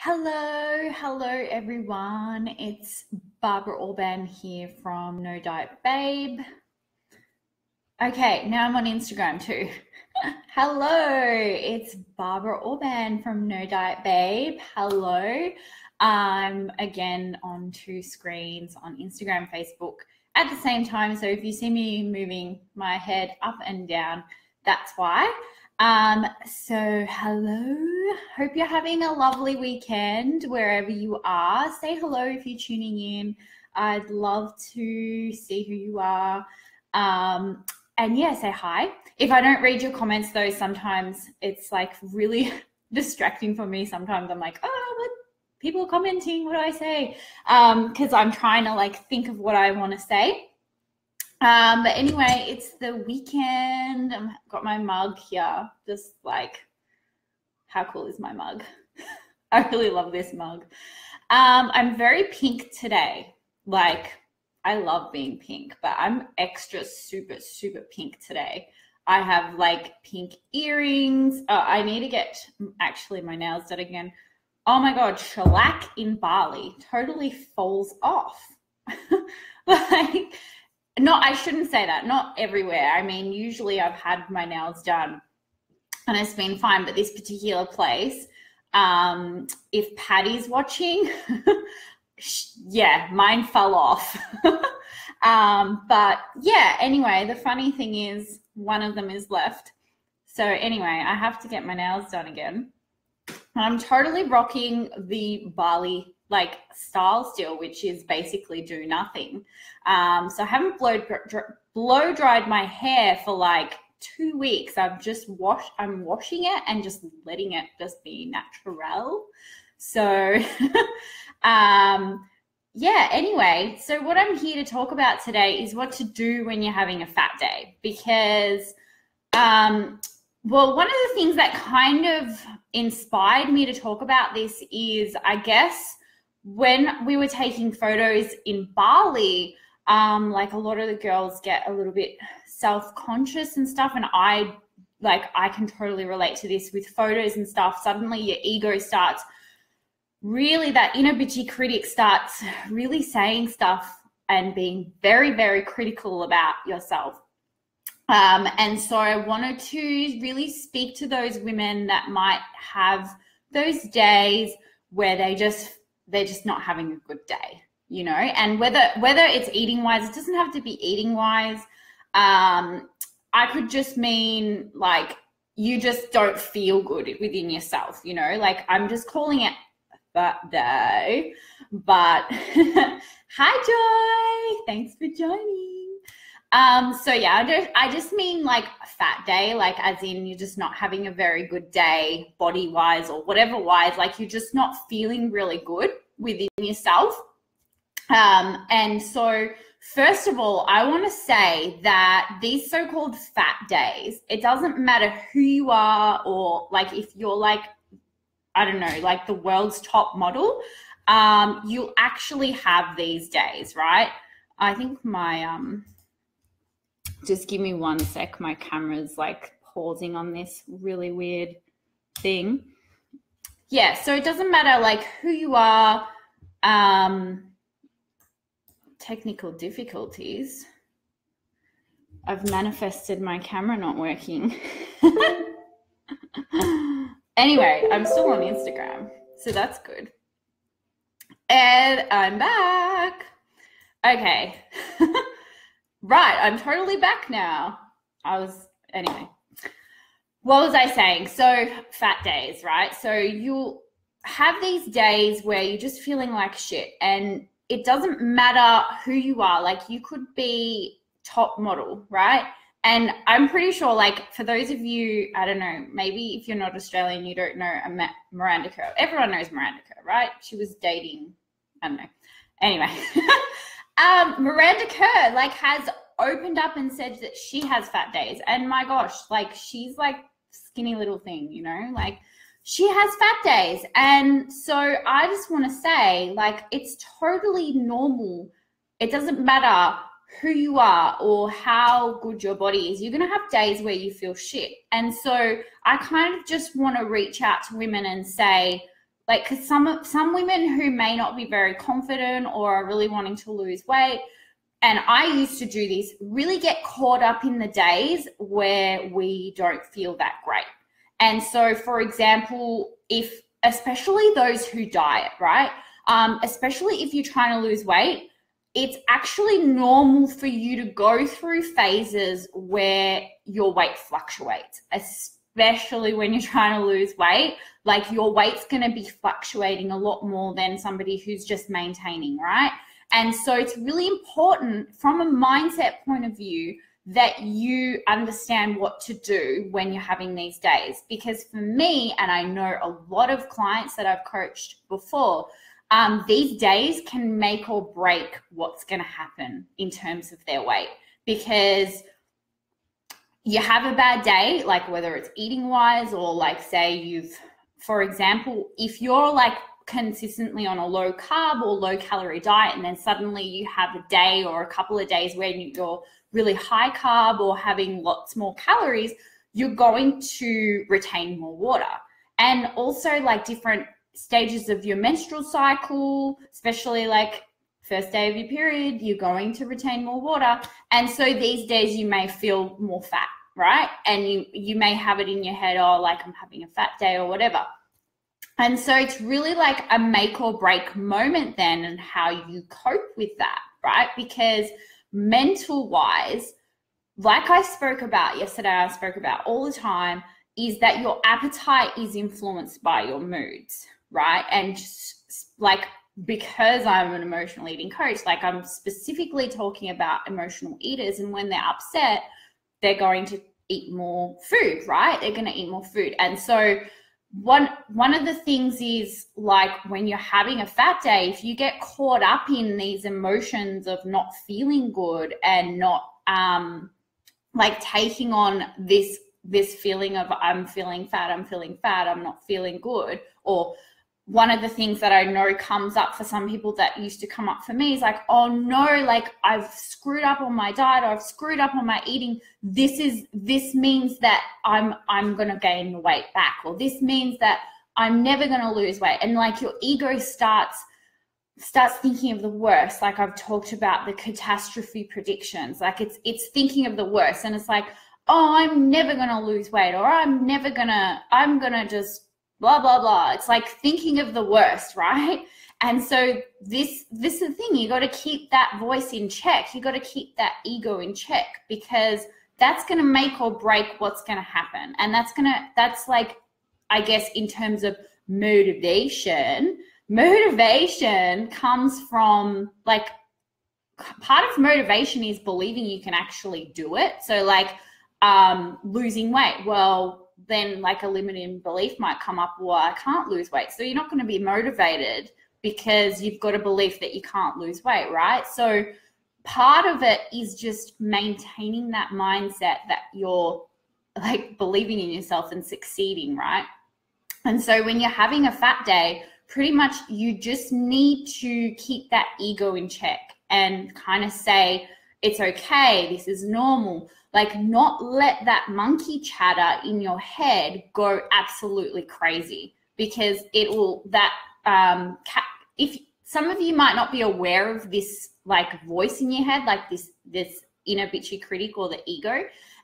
Hello everyone. It's Barbara Orban here from No Diet Babe. Okay, now I'm on Instagram too. Hello, it's Barbara Orban from No Diet Babe. Hello. I'm again on two screens on Instagram, Facebook at the same time. So if you see me moving my head up and down, that's why. So hello, hope you're having a lovely weekend wherever you are. Say hello if you're tuning in. I'd love to see who you are. And yeah, say hi. If I don't read your comments though, sometimes it's like really distracting for me. Sometimes I'm like, oh, what people are commenting, what do I say? Because I'm trying to like think of what I want to say. But anyway, it's the weekend. I've got my mug here. Just like, how cool is my mug? I really love this mug. I'm very pink today. Like, I love being pink, but I'm extra super pink today. I have like pink earrings. I need to get actually my nails done again. Oh my God, shellac in Bali totally falls off. Like, no, I shouldn't say that. Not everywhere. I mean, usually I've had my nails done and it's been fine, but this particular place, if Patty's watching, yeah, mine fell off. But yeah, anyway, the funny thing is one of them is left. So anyway, I have to get my nails done again. I'm totally rocking the Bali like style still, which is basically do nothing. So I haven't blow dried my hair for like 2 weeks. I'm washing it and just letting it just be natural. So yeah, anyway, so what I'm here to talk about today is what to do when you're having a fat day, because well, one of the things that kind of inspired me to talk about this is, I guess, when we were taking photos in Bali, like a lot of the girls get a little bit self-conscious and stuff. And I can totally relate to this with photos and stuff. Suddenly your ego starts really, that inner bitchy critic starts really saying stuff and being very critical about yourself. And so I wanted to really speak to those women that might have those days where they're just not having a good day, you know, and whether it's eating wise, it doesn't have to be eating wise. I could just mean like you just don't feel good within yourself, you know, like I'm just calling it that day. But hi Joy, thanks for joining. So yeah, I just mean like a fat day, like as in you're just not having a very good day body wise or whatever wise, like you're just not feeling really good within yourself. And so first of all, I want to say that these so-called fat days, it doesn't matter who you are, or like if you're like, I don't know, like the world's top model, you'll actually have these days, right? I think my, just give me 1 sec. My camera's like pausing on this really weird thing. Yeah, so it doesn't matter like who you are, technical difficulties. I've manifested my camera not working. Anyway, I'm still on Instagram, so that's good. And I'm back. Okay. Right, I'm totally back now. Anyway. What was I saying? So fat days, right? So you'll have these days where you're just feeling like shit, and it doesn't matter who you are. Like you could be top model, right? And I'm pretty sure, like for those of you, I don't know, maybe if you're not Australian, you don't know Miranda Kerr. Everyone knows Miranda Kerr, right? She was dating, I don't know. Anyway, Miranda Kerr like has opened up and said that she has fat days, and my gosh, like she's like skinny little thing, you know, like she has fat days. And so I just want to say, like, it's totally normal. It doesn't matter who you are or how good your body is. You're going to have days where you feel shit. And so I kind of just want to reach out to women and say, like, because some women who may not be very confident or are really wanting to lose weight, and I used to do this, really get caught up in the days where we don't feel that great. And so, for example, if, especially those who diet, right? Especially if you're trying to lose weight, it's actually normal for you to go through phases where your weight fluctuates, especially when you're trying to lose weight. Like, your weight's going to be fluctuating a lot more than somebody who's just maintaining, right? And so it's really important from a mindset point of view that you understand what to do when you're having these days. Because for me, and I know a lot of clients that I've coached before, these days can make or break what's going to happen in terms of their weight. Because you have a bad day, like whether it's eating wise, or like, say you've, for example, if you're like consistently on a low carb or low calorie diet, and then suddenly you have a day or a couple of days where you're really high carb or having lots more calories, you're going to retain more water. And also, like, different stages of your menstrual cycle, especially like first day of your period, you're going to retain more water. And so these days you may feel more fat, right? And you may have it in your head, oh, like, I'm having a fat day or whatever. And so it's really like a make or break moment then, and how you cope with that, right? Because mental wise, like I spoke about yesterday, I spoke about all the time, is that your appetite is influenced by your moods, right? And just like, because I'm an emotional eating coach, like, I'm specifically talking about emotional eaters, and when they're upset, they're going to eat more food, right? They're going to eat more food. And so one of the things is, like, when you're having a fat day, if you get caught up in these emotions of not feeling good and not like taking on this feeling of I'm feeling fat, I'm not feeling good. Or one of the things that I know comes up for some people that used to come up for me is like, oh no, like, I've screwed up on my diet, or I've screwed up on my eating. This means that I'm going to gain the weight back, or this means that I'm never going to lose weight. And like, your ego starts thinking of the worst. Like, I've talked about the catastrophe predictions. Like, it's thinking of the worst, and it's like, oh, I'm never going to lose weight, or I'm going to just blah, blah, blah. It's like thinking of the worst, right? And so this is the thing. You got to keep that voice in check. You got to keep that ego in check, because that's going to make or break what's going to happen. And that's like, I guess, in terms of motivation comes from, like, part of motivation is believing you can actually do it. So like, losing weight, well, then like a limiting belief might come up, well, I can't lose weight. So you're not going to be motivated because you've got a belief that you can't lose weight, right? So part of it is just maintaining that mindset that you're like believing in yourself and succeeding, right? And so when you're having a fat day, pretty much you just need to keep that ego in check and kind of say, it's okay, this is normal. Like, not let that monkey chatter in your head go absolutely crazy, because it will, if some of you might not be aware of this like voice in your head, like this inner bitchy critic or the ego,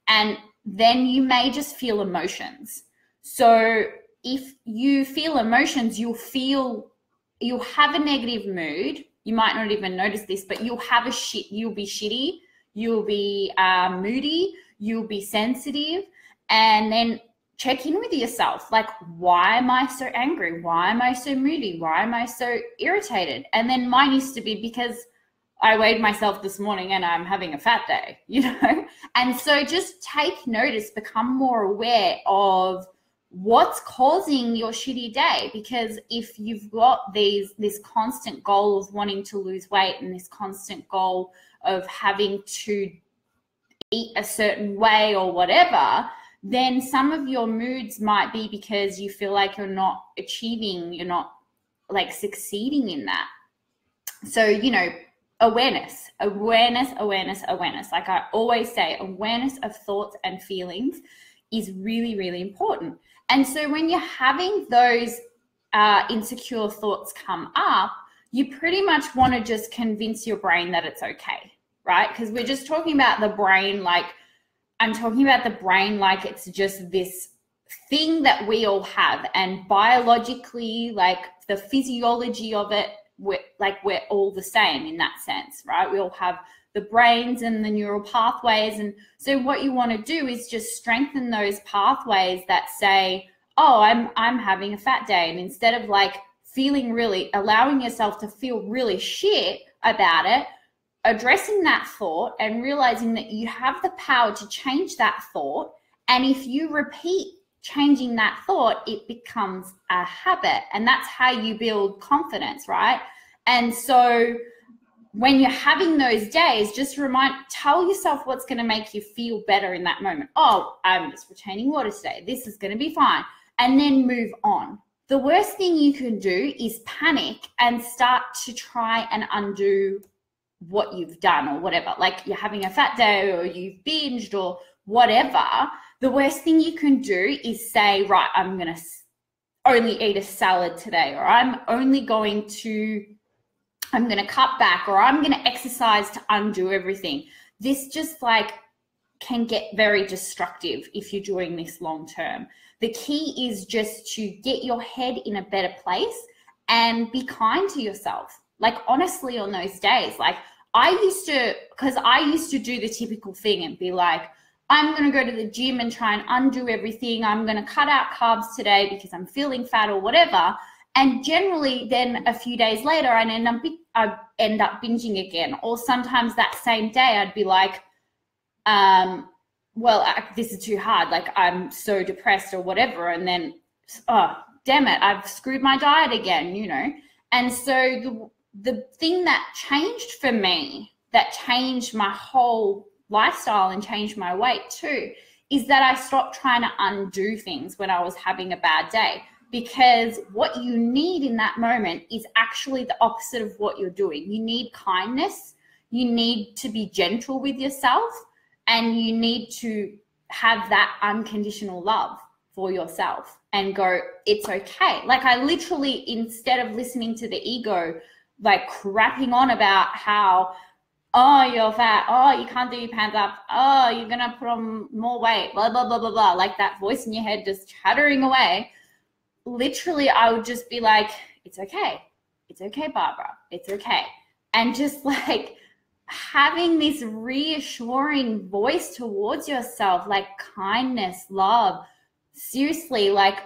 and then you may just feel emotions. So if you feel emotions, you'll have a negative mood. You might not even notice this, but you'll be shitty, you'll be moody, you'll be sensitive. And then check in with yourself. Like, why am I so angry? Why am I so moody? Why am I so irritated? And then mine used to be because I weighed myself this morning and I'm having a fat day, you know? And so just take notice, become more aware of what's causing your shitty day. Because if you've got this constant goal of wanting to lose weight and this constant goal of having to eat a certain way or whatever, then some of your moods might be because you feel like you're not achieving, you're not like succeeding in that. So, you know, awareness. Like I always say, awareness of thoughts and feelings is really, really important. And so when you're having those insecure thoughts come up, you pretty much want to just convince your brain that it's okay, right? Because we're just talking about the brain like, I'm talking about the brain like it's just this thing that we all have, and biologically, like the physiology of it, we're all the same in that sense, right? We all have the brains and the neural pathways. And so what you want to do is just strengthen those pathways that say, oh, I'm having a fat day. And instead of like allowing yourself to feel really shit about it, addressing that thought and realizing that you have the power to change that thought. And if you repeat changing that thought, it becomes a habit. And that's how you build confidence, right? And so when you're having those days, just tell yourself what's going to make you feel better in that moment. Oh, I'm just retaining water today. This is going to be fine. And then move on. The worst thing you can do is panic and start to try and undo what you've done or whatever. Like you're having a fat day or you've binged or whatever. The worst thing you can do is say, right, I'm going to only eat a salad today, or I'm going to cut back, or I'm going to exercise to undo everything. This just like can get very destructive if you're doing this long term. The key is just to get your head in a better place and be kind to yourself. Like honestly, on those days, like I used to do the typical thing and be like, I'm going to go to the gym and try and undo everything. I'm going to cut out carbs today because I'm feeling fat or whatever. And generally then a few days later, I'd end up binging again. Or sometimes that same day I'd be like, this is too hard. Like I'm so depressed or whatever. And then, oh, damn it, I've screwed my diet again, you know? And so the thing that changed for me, that changed my whole lifestyle and changed my weight too, is that I stopped trying to undo things when I was having a bad day. Because what you need in that moment is actually the opposite of what you're doing. You need kindness. You need to be gentle with yourself, and you need to have that unconditional love for yourself and go, it's okay. Like I literally, instead of listening to the ego, like crapping on about how, oh, you're fat, oh, you can't do your pants up, oh, you're going to put on more weight, blah, blah, blah, blah, blah, like that voice in your head just chattering away. Literally, I would just be like, it's okay. It's okay, Barbara. It's okay. And just like having this reassuring voice towards yourself, like kindness, love, seriously, like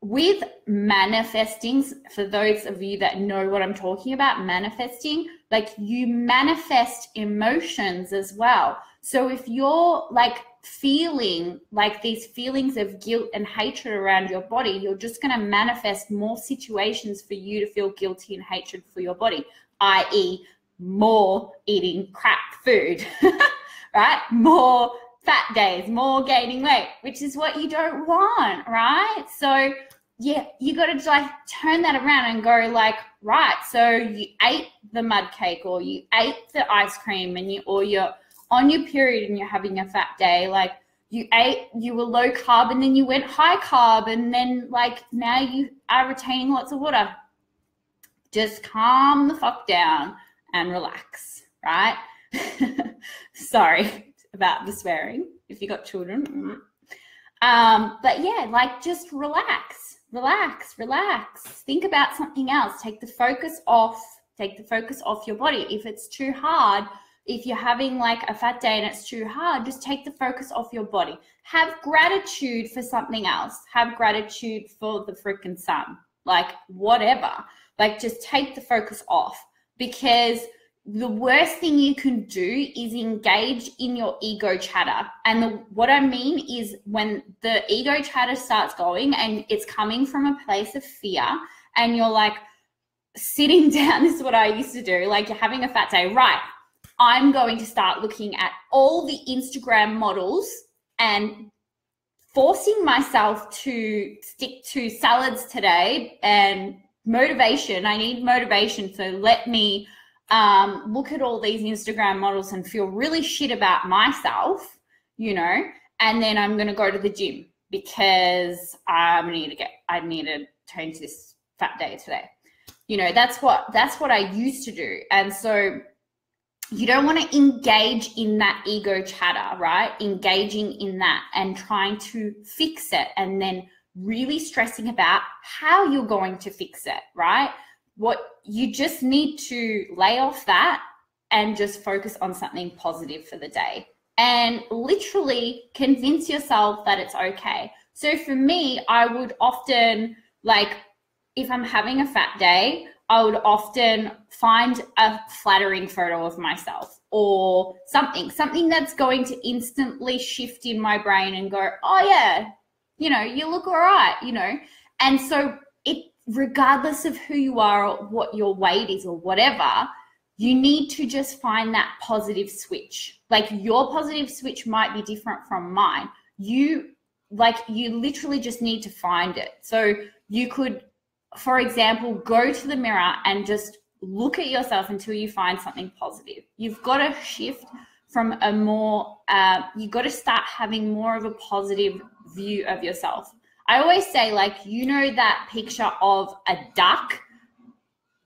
with manifesting, for those of you that know what I'm talking about, manifesting, like you manifest emotions as well. So if you're like feeling like these feelings of guilt and hatred around your body, you're just going to manifest more situations for you to feel guilty and hatred for your body, i.e. more eating crap food, right? More fat days, more gaining weight, which is what you don't want, right? So yeah, you got to like turn that around and go like, right, so you ate the mud cake or you ate the ice cream and you're on your period and you're having a fat day, like you were low carb and then you went high carb and then like now you are retaining lots of water. Just calm the fuck down and relax, right? Sorry about the swearing if you got children. But yeah, like just relax. Think about something else. Take the focus off your body. If it's too hard, if you're having like a fat day and it's too hard, just take the focus off your body. Have gratitude for something else. Have gratitude for the freaking sun, like whatever. Like just take the focus off, because the worst thing you can do is engage in your ego chatter. And what I mean is when the ego chatter starts going and it's coming from a place of fear and you're like sitting down, this is what I used to do, like you're having a fat day, right? I'm going to start looking at all the Instagram models and forcing myself to stick to salads today and motivation. I need motivation. So let me look at all these Instagram models and feel really shit about myself, you know, and then I'm going to go to the gym because I need to change this fat day today. That's what I used to do. And so you don't want to engage in that ego chatter, right? Engaging in that and trying to fix it, and then really stressing about how you're going to fix it, right? What you just need to lay off that and just focus on something positive for the day, and literally convince yourself that it's okay. So for me, I would often, like, if I'm having a fat day, I would often find a flattering photo of myself or something that's going to instantly shift in my brain and go, oh yeah, you look all right, And so regardless of who you are or what your weight is or whatever, you need to just find that positive switch. Like, your positive switch might be different from mine. You literally just need to find it. So you could, for example, go to the mirror and just look at yourself until you find something positive. You've got to shift from you've got to start having more of a positive view of yourself. I always say, like, that picture of a duck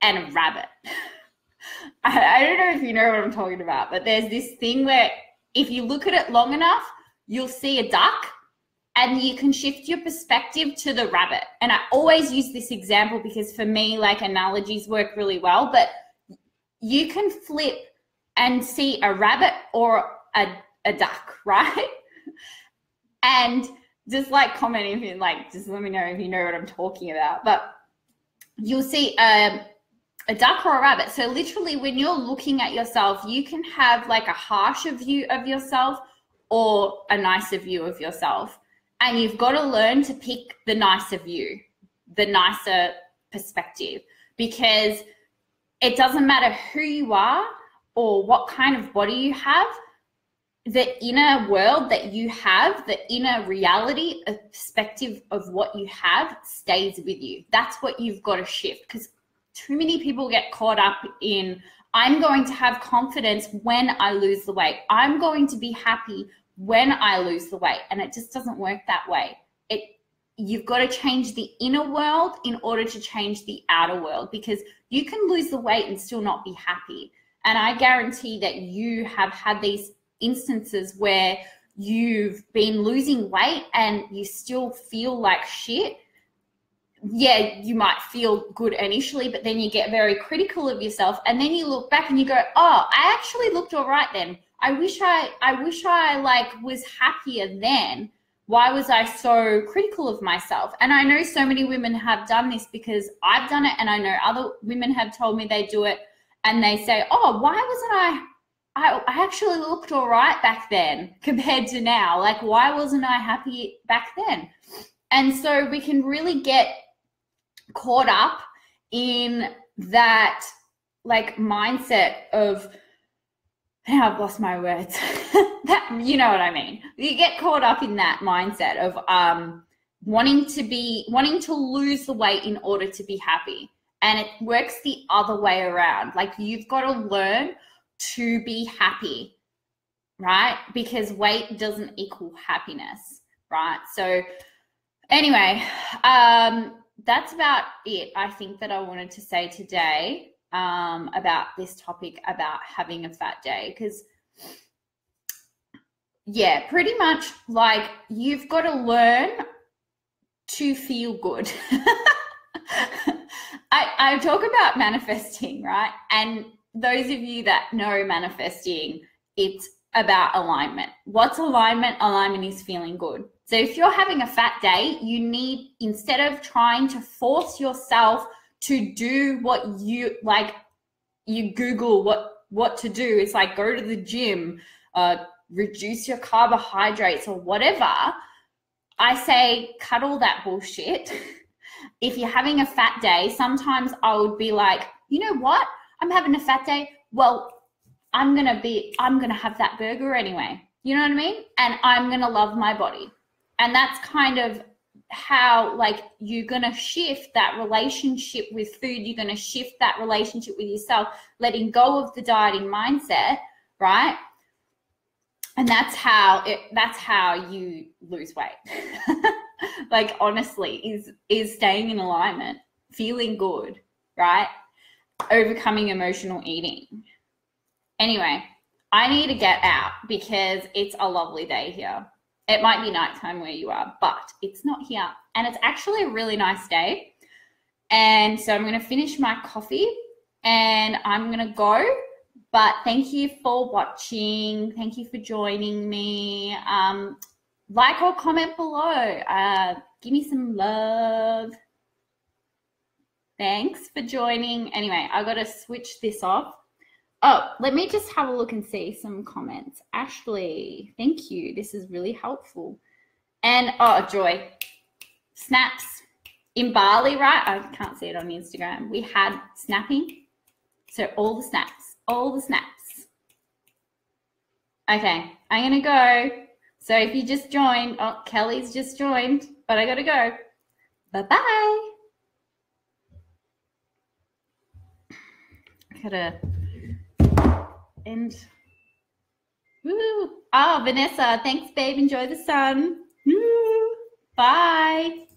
and a rabbit. I don't know if you know what I'm talking about, but there's this thing where if you look at it long enough, you'll see a duck, and you can shift your perspective to the rabbit. And I always use this example because for me, like, analogies work really well, but you can flip and see a rabbit or a duck, right? And just like comment if you like, just let me know if you know what I'm talking about. But you'll see a duck or a rabbit. So literally when you're looking at yourself, you can have like a harsher view of yourself or a nicer view of yourself. And you've got to learn to pick the nicer view, the nicer perspective, because it doesn't matter who you are or what kind of body you have, the inner world that you have, the inner reality, a perspective of what you have stays with you. That's what you've got to shift, because too many people get caught up in, I'm going to have confidence when I lose the weight. I'm going to be happy when I lose the weight. And it just doesn't work that way. You've got to change the inner world in order to change the outer world, because you can lose the weight and still not be happy. And I guarantee that you have had these instances where you've been losing weight and you still feel like shit. Yeah, you might feel good initially, but then you get very critical of yourself, and then you look back and you go, oh, I actually looked all right then. I wish I like was happier then. Why was I so critical of myself? And I know so many women have done this because I've done it, and I know other women have told me they do it, and they say, oh, why wasn't I actually looked all right back then compared to now. Like, why wasn't I happy back then? And so we can really get caught up in that like mindset of, now I've lost my words. That, you know what I mean? You get caught up in that mindset of wanting to lose the weight in order to be happy. And it works the other way around. Like, you've got to learn to be happy, right? Because weight doesn't equal happiness, right? So anyway, that's about it, I think, that I wanted to say today about this topic about having a fat day. Because, yeah, pretty much like you've got to learn to feel good. I talk about manifesting, right? And those of you that know manifesting, it's about alignment. What's alignment? Alignment is feeling good. So if you're having a fat day, you need, instead of trying to force yourself to do what you like, you Google what to do. It's like, go to the gym, reduce your carbohydrates or whatever. I say, cut all that bullshit. If you're having a fat day, sometimes I would be like, you know what? I'm having a fat day. Well, I'm going to have that burger anyway. You know what I mean? And I'm going to love my body. And that's kind of how, like, you're going to shift that relationship with food. You're going to shift that relationship with yourself, letting go of the dieting mindset, right? And that's how you lose weight. Like, honestly, is staying in alignment. feeling good, right? Overcoming emotional eating. Anyway, I need to get out because it's a lovely day here. It might be nighttime where you are, but it's not here. And it's actually a really nice day. And so I'm going to finish my coffee and I'm going to go. But thank you for watching. Thank you for joining me. Like or comment below. Give me some love. Thanks for joining. Anyway, I got to switch this off. Oh, let me just have a look and see some comments. Ashley, thank you. This is really helpful. And, oh, Joy, snaps. In Bali, right? I can't see it on Instagram. We had snapping. So all the snaps. Okay, I'm going to go. So if you just joined, oh, Kelly's just joined, but I got to go. Bye-bye. I got to end. Woo. Oh, Vanessa, thanks, babe. Enjoy the sun. Woo. Bye.